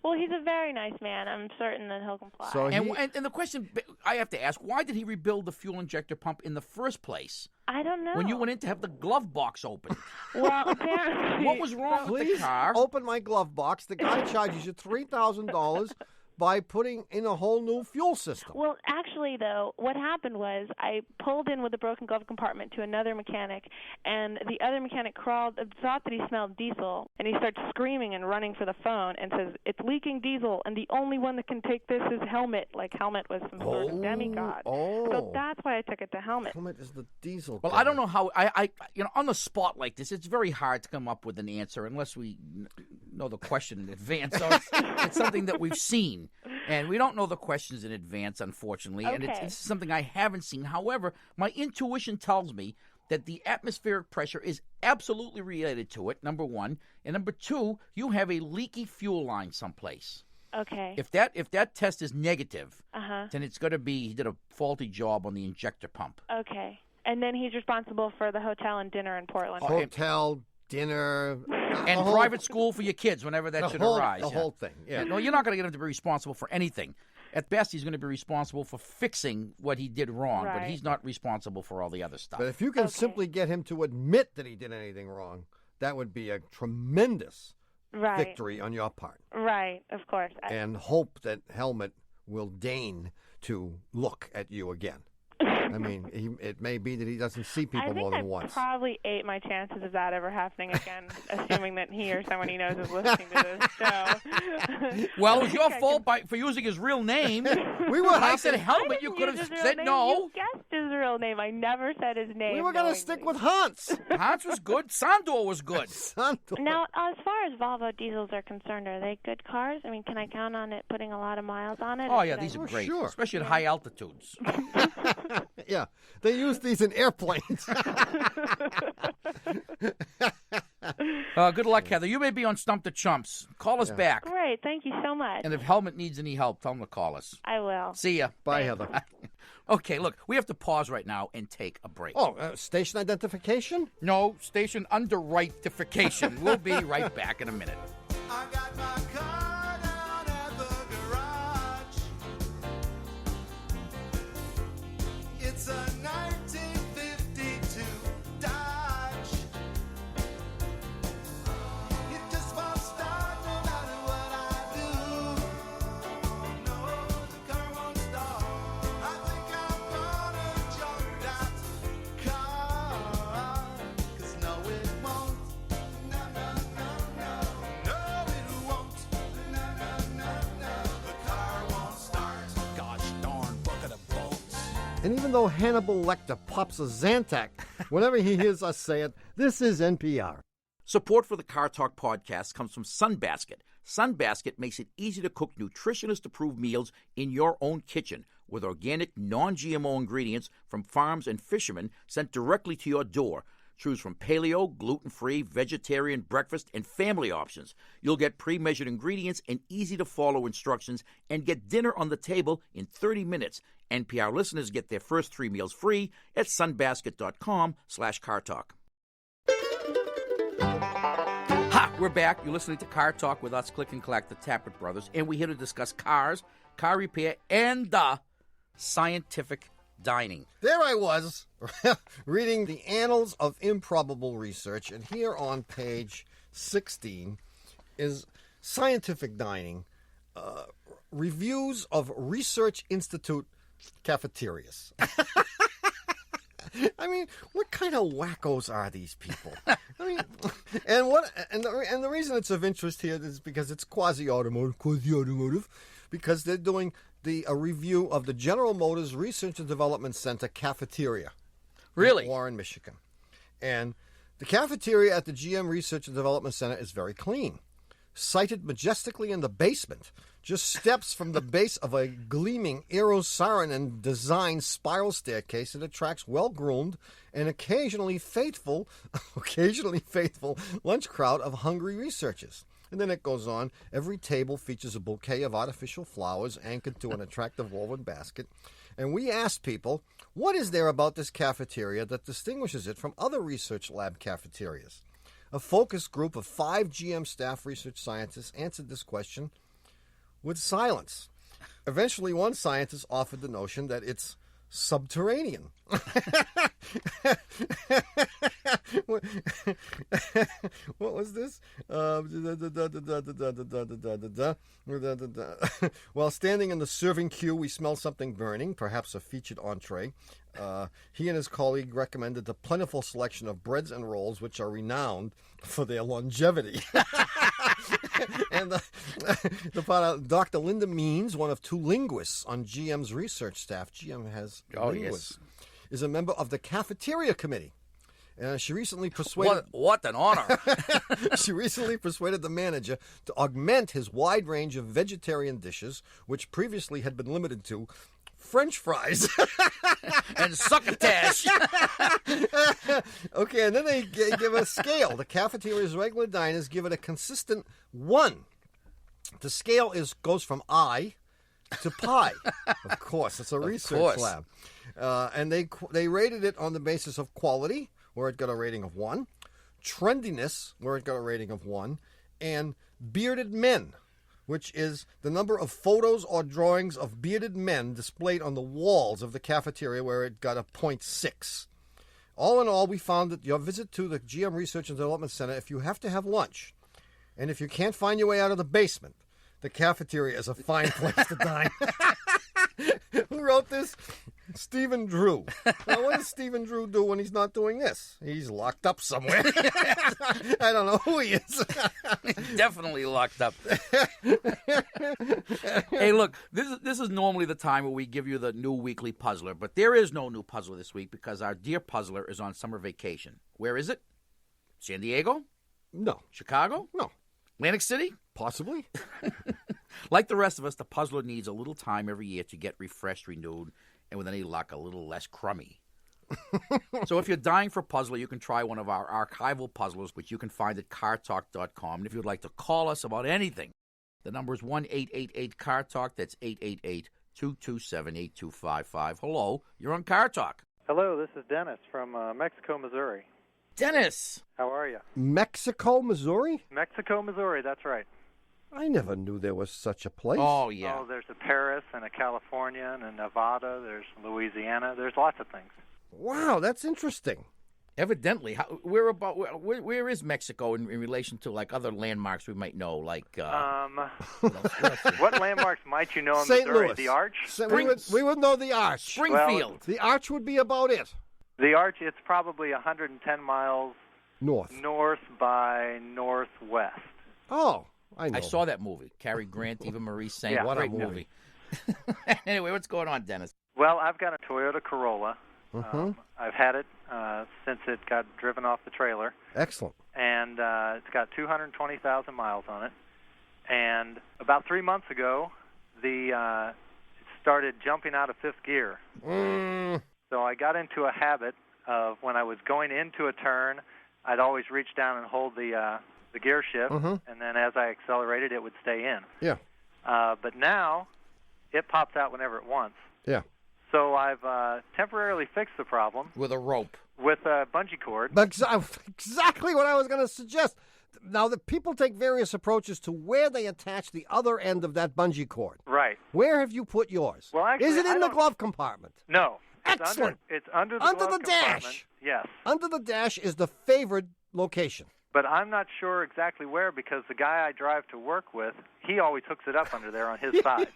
Well, he's a very nice man. I'm certain that he'll comply. So and the question I have to ask, why did he rebuild the fuel injector pump in the first place? I don't know. When you went in to have the glove box open. Well, apparently. What was wrong with the car? Open my glove box. The guy charges you $3,000 by putting in a whole new fuel system. Well, actually, though, what happened was I pulled in with a broken glove compartment to another mechanic, and the other mechanic thought that he smelled diesel, and he starts screaming and running for the phone and says, "It's leaking diesel, and the only one that can take this is Helmut." Like Helmut was some sort of demigod. So that's why I took it to Helmut. Helmut is the diesel Well, guy. I don't know how I on the spot like this, it's very hard to come up with an answer unless we know the question in advance. So it's something that we've seen. And we don't know the questions in advance, unfortunately, and it's something I haven't seen. However, my intuition tells me that the atmospheric pressure is absolutely related to it, number one. And number two, you have a leaky fuel line someplace. Okay. If that test is negative, then it's going to be he did a faulty job on the injector pump. Okay. And then he's responsible for the hotel and dinner in Portland. Hotel, dinner, and private school for your kids whenever that should arise. The whole thing, yeah. No, you're not going to get him to be responsible for anything. At best, he's going to be responsible for fixing what he did wrong, but he's not responsible for all the other stuff. But if you can simply get him to admit that he did anything wrong, that would be a tremendous victory on your part. Right, of course. And hope that Helmut will deign to look at you again. I mean, it may be that he doesn't see people more than once. I probably ate my chances of that ever happening again, assuming that he or someone he knows is listening to this show. Well, it was your fault for using his real name. I said Helmut. You could have said no. You guessed his real name. I never said his name. We were going to stick with Hans. Hans was good. Sandor was good. Now, as far as Volvo diesels are concerned, are they good cars? I mean, can I count on it putting a lot of miles on it? Oh, yeah, these are great, especially at high altitudes. Yeah, they use these in airplanes. Good luck, Heather. You may be on Stump the Chumps. Call us back. Great, thank you so much. And if Helmut needs any help, tell him to call us. I will. See ya. Bye, Heather. Okay, look, we have to pause right now and take a break. Oh, station identification? No, station underwritification. We'll be right back in a minute. I got my car down at the garage. It's a 1952 Dodge. It just won't start no matter what I do. No, the car won't start. I think I'm gonna jump that car. 'Cause no, it won't. No, no, no, no. No, it won't. No, no, no, no. The car won't start. Gosh darn bucket of bolts. And even though Hannibal Lecter pops a Zantac whenever he hears us say it, this is NPR. Support for the Car Talk podcast comes from Sunbasket. Sunbasket makes it easy to cook nutritionist-approved meals in your own kitchen with organic, non-GMO ingredients from farms and fishermen sent directly to your door. Choose from paleo, gluten-free, vegetarian, breakfast, and family options. You'll get pre-measured ingredients and easy-to-follow instructions and get dinner on the table in 30 minutes. NPR listeners get their first 3 meals free at sunbasket.com/cartalk. Ha! We're back. You're listening to Car Talk with us, Click and Clack, the Tappert brothers, and we're here to discuss cars, car repair, and scientific dining. There I was, reading the Annals of Improbable Research, and here on page 16 is Scientific Dining, reviews of Research Institute cafeterias. I mean, what kind of wackos are these people? I mean, and the reason it's of interest here is because it's quasi-automotive, because they're doing a review of the General Motors Research and Development Center cafeteria. Really? In Warren, Michigan. And the cafeteria at the GM Research and Development Center is very clean. Sited majestically in the basement, just steps from the base of a gleaming Aero-Saarinen designed spiral staircase, it attracts well-groomed and occasionally faithful lunch crowd of hungry researchers. And then it goes on. Every table features a bouquet of artificial flowers anchored to an attractive woven basket. And we asked people, what is there about this cafeteria that distinguishes it from other research lab cafeterias? A focus group of 5 GM staff research scientists answered this question with silence. Eventually, one scientist offered the notion that it's subterranean. What was this? While standing in the serving queue, we smelled something burning, perhaps a featured entree. He and his colleague recommended the plentiful selection of breads and rolls, which are renowned for their longevity. And Dr. Linda Means, one of 2 linguists on GM's research staff, GM has linguists, is a member of the cafeteria committee. She recently persuaded... What an honor. She recently persuaded the manager to augment his wide range of vegetarian dishes, which previously had been limited to French fries. And succotash. Okay, and then they give a scale. The cafeteria's regular diners give it a consistent 1. The scale goes from I to pi. Of course, it's a research lab. And they rated it on the basis of quality, where it got a rating of 1, trendiness, where it got a rating of 1, and bearded men, which is the number of photos or drawings of bearded men displayed on the walls of the cafeteria, where it got a 0.6. All in all, we found that your visit to the GM Research and Development Center, if you have to have lunch, and if you can't find your way out of the basement, the cafeteria is a fine place to dine. Who wrote this? Stephen Drew. Now, what does Stephen Drew do when he's not doing this? He's locked up somewhere. I don't know who he is. Definitely locked up. Hey, look, this is normally the time where we give you the new weekly puzzler, but there is no new puzzler this week because our dear puzzler is on summer vacation. Where is it? San Diego? No. Chicago? No. Atlantic City? Possibly. Like the rest of us, the puzzler needs a little time every year to get refreshed, renewed, and with any luck, a little less crummy. So if you're dying for a puzzler, you can try one of our archival puzzlers, which you can find at cartalk.com. And if you'd like to call us about anything, the number is 1-888-CAR-TALK. That's 888-227-8255. Hello, you're on Car Talk. Hello, this is Dennis from Mexico, Missouri. Dennis! How are you? Mexico, Missouri? Mexico, Missouri, that's right. I never knew there was such a place. Oh, yeah. Oh, there's a Paris and a California and a Nevada. There's Louisiana. There's lots of things. Wow, that's interesting. Evidently, where is Mexico in relation to like other landmarks we might know? Like what landmarks might you know in St. Missouri? Louis. The Arch. We would know the Arch. Springfield. Well, the Arch would be about it. The Arch. It's probably 110 miles north by northwest. Oh, I know. I saw that movie. Cary Grant, Eva Marie Saint. Yeah. What a Great movie. Anyway, what's going on, Dennis? Well, I've got a Toyota Corolla. Mm-hmm. I've had it since it got driven off the trailer. Excellent. and it's got 220,000 miles on it. And about 3 months ago, it started jumping out of fifth gear. So I got into a habit of when I was going into a turn, I'd always reach down and hold the gear shift, and then as I accelerated, it would stay in. Yeah. But now, it pops out whenever it wants. Yeah. So I've temporarily fixed the problem. With a rope. With a bungee cord. Exactly what I was going to suggest. Now, the people take various approaches to where they attach the other end of that bungee cord. Right. Where have you put yours? Well, actually, is it in the glove compartment? No. Excellent. It's under the Under glove the compartment. dash. Yes. Under the dash is the favored location. But I'm not sure exactly where because the guy I drive to work with, he always hooks it up under there on his side.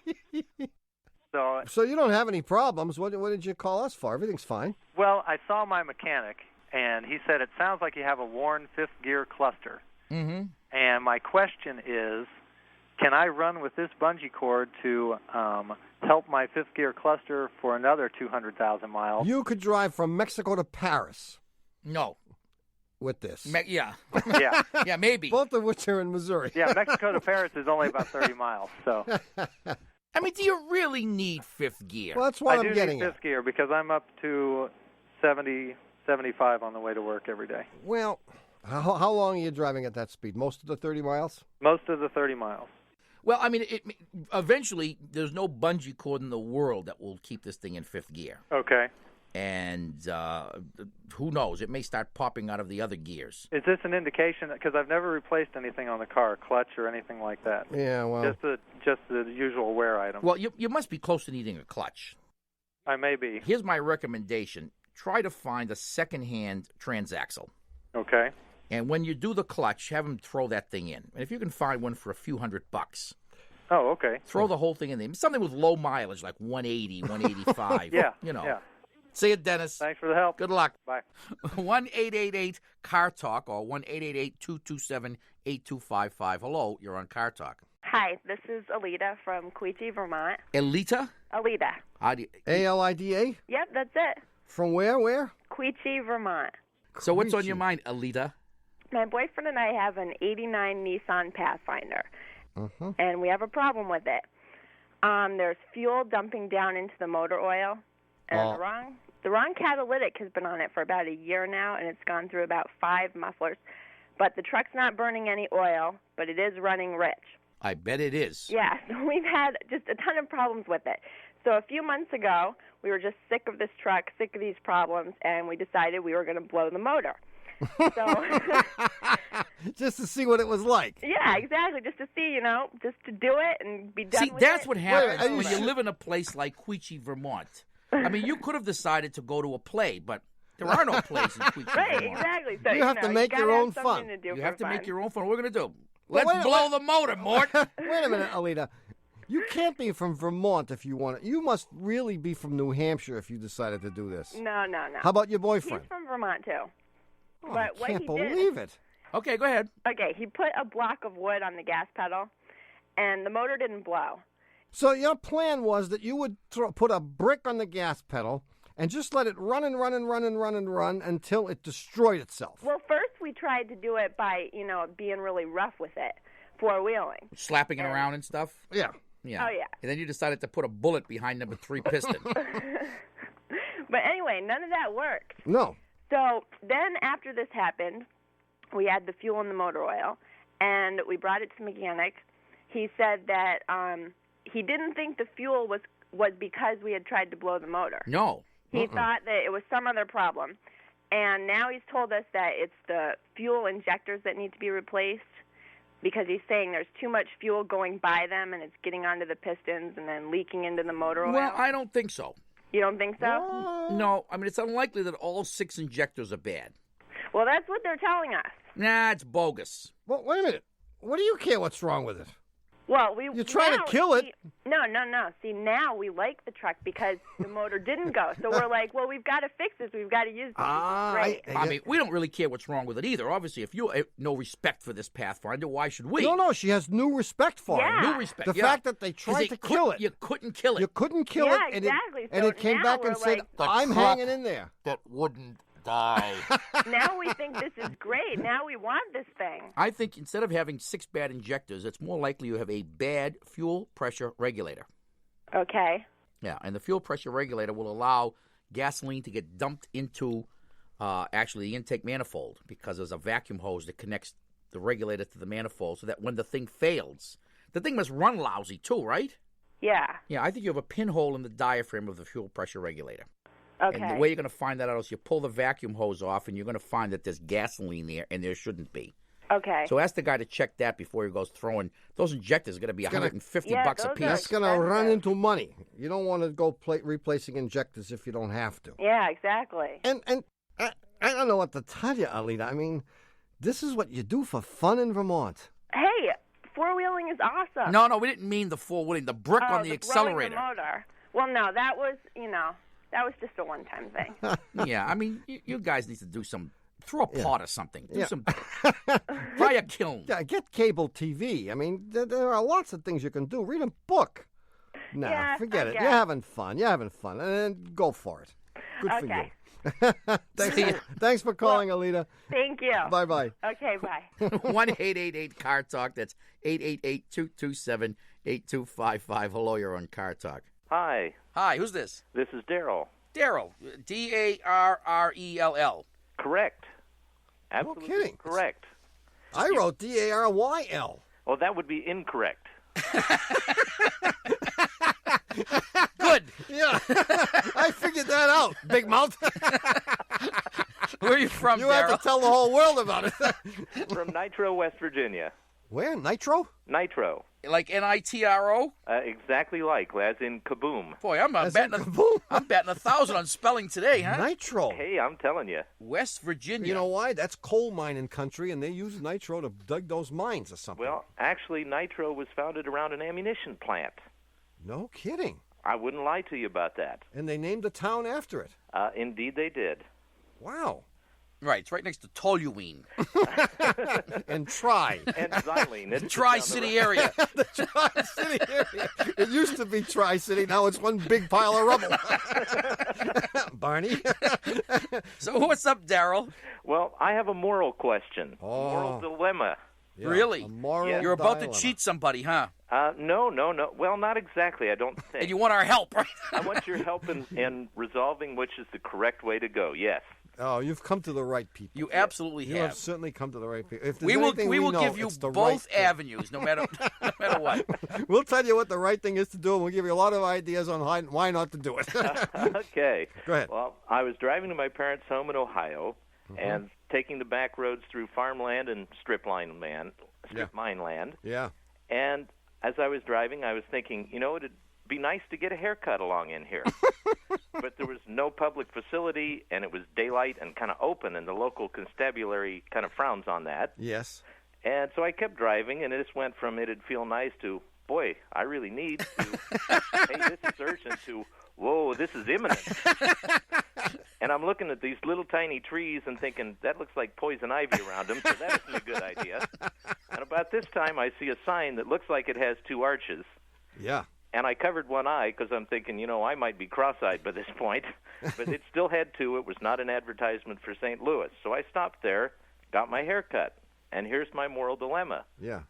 So you don't have any problems. What did you call us for? Everything's fine. Well, I saw my mechanic, and he said it sounds like you have a worn fifth gear cluster. Mm-hmm. And my question is, can I run with this bungee cord to help my fifth gear cluster for another 200,000 miles? You could drive from Mexico to Paris. No. With this. Yeah. Yeah. Yeah, maybe. Both of which are in Missouri. Yeah, Mexico to Paris is only about 30 miles, so. I mean, do you really need fifth gear? Well, that's what I I'm do getting need at. fifth gear because I'm up to 70, 75 on the way to work every day. Well, how long are you driving at that speed? Most of the 30 miles? Most of the 30 miles. Well, I mean, eventually, there's no bungee cord in the world that will keep this thing in fifth gear. Okay. And who knows? It may start popping out of the other gears. Is this an indication? Because I've never replaced anything on the car, clutch or anything like that. Yeah, well. Just the usual wear item. Well, you must be close to needing a clutch. I may be. Here's my recommendation. Try to find a second-hand transaxle. Okay. And when you do the clutch, have them throw that thing in. And if you can find one for a few $100. Oh, okay. Throw the whole thing in there. Something with low mileage, like 180, 185. Yeah. You know. Yeah. See you, Dennis. Thanks for the help. Good luck. Bye. 1-888-CAR-TALK or 1-888-227-8255. Hello, you're on Car Talk. Hi, this is Alita from Quechee, Vermont. Elita? Alita. A-L-I-D-A? Yep, that's it. From where? Quechee, Vermont. So what's on your mind, Alita? My boyfriend and I have an 89 Nissan Pathfinder, Mm-hmm. and we have a problem with it. There's fuel dumping down into the motor oil, and the wrong catalytic has been on it for about a year now, and it's gone through about 5 mufflers. But the truck's not burning any oil, but it is running rich. I bet it is. Yeah, so we've had just a ton of problems with it. So a few months ago, we were just sick of this truck, sick of these problems, and we decided we were going to blow the motor. So just to see what it was like. Yeah, exactly. Just to see, just to do it and be done with it. See, that's what happens when you live in a place like Quechee, Vermont. I mean, you could have decided to go to a play, but there are no plays in Quechee, Right, Vermont. exactly. So, You have to make your own fun. You have to make your own fun. What are we going to do? But Let's blow the motor, Mort. Wait a minute, Alita. You can't be from Vermont if you want it. You must really be from New Hampshire if you decided to do this. No. How about your boyfriend? He's from Vermont, too. Oh, But I what can't he believe did, it. Okay, go ahead. Okay, he put a block of wood on the gas pedal, and the motor didn't blow. So your plan was that you would put a brick on the gas pedal and just let it run and run and run and run and run until it destroyed itself. Well, first we tried to do it by, being really rough with it, four-wheeling. Slapping it around and stuff? Yeah. Yeah. Oh, yeah. And then you decided to put a bullet behind number 3 piston. But anyway, none of that worked. No. So then after this happened, we had the fuel in the motor oil, and we brought it to the mechanic. He said that he didn't think the fuel was because we had tried to blow the motor. No. He thought that it was some other problem. And now he's told us that it's the fuel injectors that need to be replaced because he's saying there's too much fuel going by them and it's getting onto the pistons and then leaking into the motor oil. Well, I don't think so. You don't think so? No. I mean, it's unlikely that all 6 injectors are bad. Well, that's what they're telling us. Nah, it's bogus. Well, wait a minute. What do you care what's wrong with it? Well, You're trying to kill it. No. See, now we like the truck because the motor didn't go. So we're like, well, we've got to fix this. We've got to use this. Great. I mean, we don't really care what's wrong with it either. Obviously, if you have no respect for this Pathfinder, why should we? No, she has new respect for Yeah. it. New respect. The fact that they tried to kill it. You couldn't kill it. You couldn't kill Yeah, it. And exactly. and So it came now back and we're said, like, I'm hanging in there. That wouldn't die. Now we think this is great. Now we want this thing. I think instead of having 6 bad injectors, it's more likely you have a bad fuel pressure regulator. Okay. Yeah, and the fuel pressure regulator will allow gasoline to get dumped into actually the intake manifold, because there's a vacuum hose that connects the regulator to the manifold, so that when the thing fails, the thing must run lousy too, right? Yeah. Yeah, I think you have a pinhole in the diaphragm of the fuel pressure regulator. Okay. And the way you're going to find that out is you pull the vacuum hose off, and you're going to find that there's gasoline there, and there shouldn't be. Okay. So ask the guy to check that before he goes throwing. Those injectors are going to be $150 a piece. That's going to run into money. You don't want to go replacing injectors if you don't have to. Yeah, exactly. And I don't know what to tell you, Alita. I mean, this is what you do for fun in Vermont. Hey, four-wheeling is awesome. No, we didn't mean the four-wheeling. The brick on the accelerator. Rolling the motor. Well, no, that was just a one-time thing. Yeah, I mean, you guys need to do some. Throw a pot or something. Do some. Buy a kiln. Yeah, get cable TV. I mean, there are lots of things you can do. Read a book. Nah, yeah, forget it. You're having fun. And go for it. Good for you. Thanks for calling, Alita. Thank you. Bye-bye. Okay, bye. 1-888-CAR-TALK. That's 888-227-8255. Hello, you're on Car Talk. Hi. Hi, who's this? This is Daryl. Daryl. Darrell. Correct. Absolutely No kidding. correct. I wrote Daryl. Well, that would be incorrect. Good. Yeah. I figured that out, Big Mouth. Where are you from, You Daryl? have to tell the whole world about it. From Nitro, West Virginia. Where? Nitro? Nitro. Like Nitro? Exactly like, as in kaboom. Boy, I'm betting 1,000 on spelling today, huh? Nitro. Hey, I'm telling you. West Virginia. You know why? That's coal mining country, and they use nitro to dig those mines or something. Well, actually, Nitro was founded around an ammunition plant. No kidding. I wouldn't lie to you about that. And they named the town after it. Indeed, they did. Wow. Right, it's right next to Toluene. And Tri. And Xylene. The Tri-City area. The Tri-City area. It used to be Tri-City. Now it's one big pile of rubble. Barney. So what's up, Daryl? Well, I have a moral question. Moral dilemma. Yeah, really? a moral You're about dilemma. to cheat somebody, huh? No. Well, not exactly, I don't think. And you want our help, right? I want your help in resolving which is the correct way to go, yes. Oh, you've come to the right people. You absolutely You have certainly come to the right people. If there's we will anything we will know, give you it's the both right avenues, no matter what. We'll tell you what the right thing is to do, and we'll give you a lot of ideas on why not to do it. Okay. Go ahead. Well, I was driving to my parents' home in Ohio and taking the back roads through farmland and strip mine land. Yeah. And as I was driving, I was thinking, it'd be nice to get a haircut along in here. But there was no public facility, and it was daylight and kind of open, and the local constabulary kind of frowns on that. Yes. And so I kept driving, and it just went from it'd feel nice to, boy, I really need to, hey, this is urgent, to, whoa, this is imminent. And I'm looking at these little tiny trees and thinking, that looks like poison ivy around them, so that isn't a good idea. And about this time, I see a sign that looks like it has 2 arches. Yeah. And I covered one eye because I'm thinking, I might be cross-eyed by this point. But it still had 2. It was not an advertisement for St. Louis. So I stopped there, got my hair cut. And here's my moral dilemma. Yeah.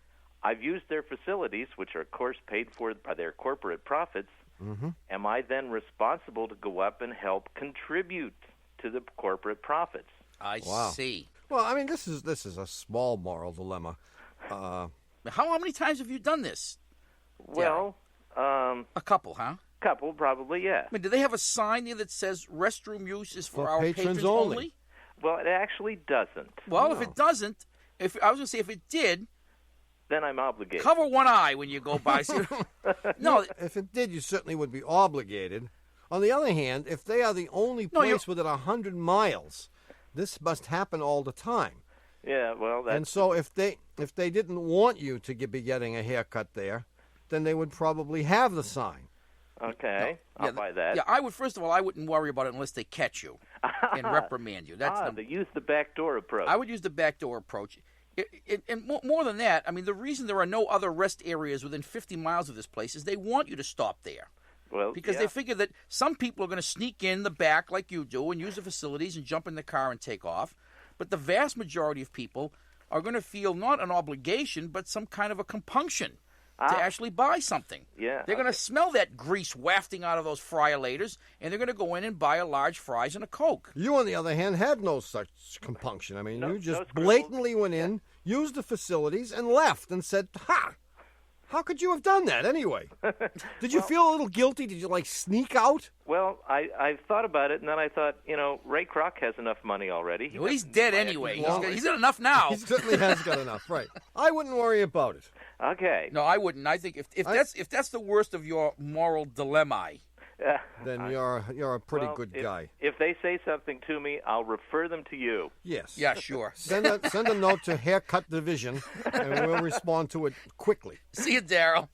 I've used their facilities, which are, of course, paid for by their corporate profits. Mm-hmm. Am I then responsible to go up and help contribute to the corporate profits? I see. Well, I mean, this is a small moral dilemma. How many times have you done this? Well, a couple, huh? Couple, probably, yeah. I mean, do they have a sign there that says restroom use is for our patrons only? Well, it actually doesn't. Well, if it doesn't, I was going to say if it did, then I'm obligated. Cover one eye when you go by. No, if it did, you certainly would be obligated. On the other hand, if they are the only place within 100 miles, this must happen all the time. Yeah, well, that's... And so if they didn't want you to be getting a haircut there, then they would probably have the sign. Okay, I'll buy that. Yeah, I wouldn't worry about it unless they catch you and reprimand you. They use the backdoor approach. I would use the backdoor approach. And more than that, I mean, the reason there are no other rest areas within 50 miles of this place is they want you to stop there. Well, because they figure that some people are going to sneak in the back like you do and use the facilities and jump in the car and take off. But the vast majority of people are going to feel not an obligation, but some kind of a compunction to actually buy something. Yeah. They're going to smell that grease wafting out of those fryer-laters, and they're going to go in and buy a large fries and a Coke. You, on the other hand, had no such compunction. I mean, No- you just no blatantly went in, used the facilities, and left and said, ha! How could you have done that anyway? Did you feel a little guilty? Did you, like, sneak out? Well, I thought about it, and then I thought, Ray Kroc has enough money already. Well, he's dead anyway. Well, He's got enough now. He certainly has got enough, right. I wouldn't worry about it. Okay. No, I wouldn't. I think if that's the worst of your moral dilemma, then you're a pretty good guy. If they say something to me, I'll refer them to you. Yes. Yeah, sure. Send a note to Haircut Division, and we'll respond to it quickly. See you, Daryl.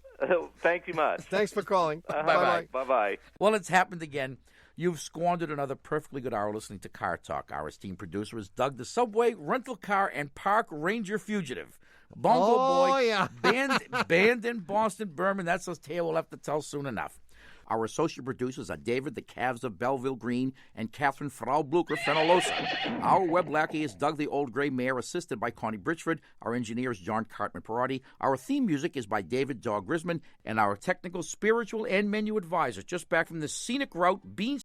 Thank you much. Thanks for calling. Bye-bye. Bye-bye. Well, it's happened again. You've squandered another perfectly good hour listening to Car Talk. Our esteemed producer is Doug, the subway, rental car, and park ranger fugitive. Bongo Boy, yeah. banned in Boston, Berman. That's a tale we'll have to tell soon enough. Our associate producers are David, the Calves of Belleville Green, and Catherine Frau Blucher Fenolosa. Our web lackey is Doug the Old Gray Mare, assisted by Connie Bridgeford. Our engineer is John Cartman Perotti. Our theme music is by David Dog Grisman, and our technical, spiritual, and menu advisor, just back from the scenic route, Bean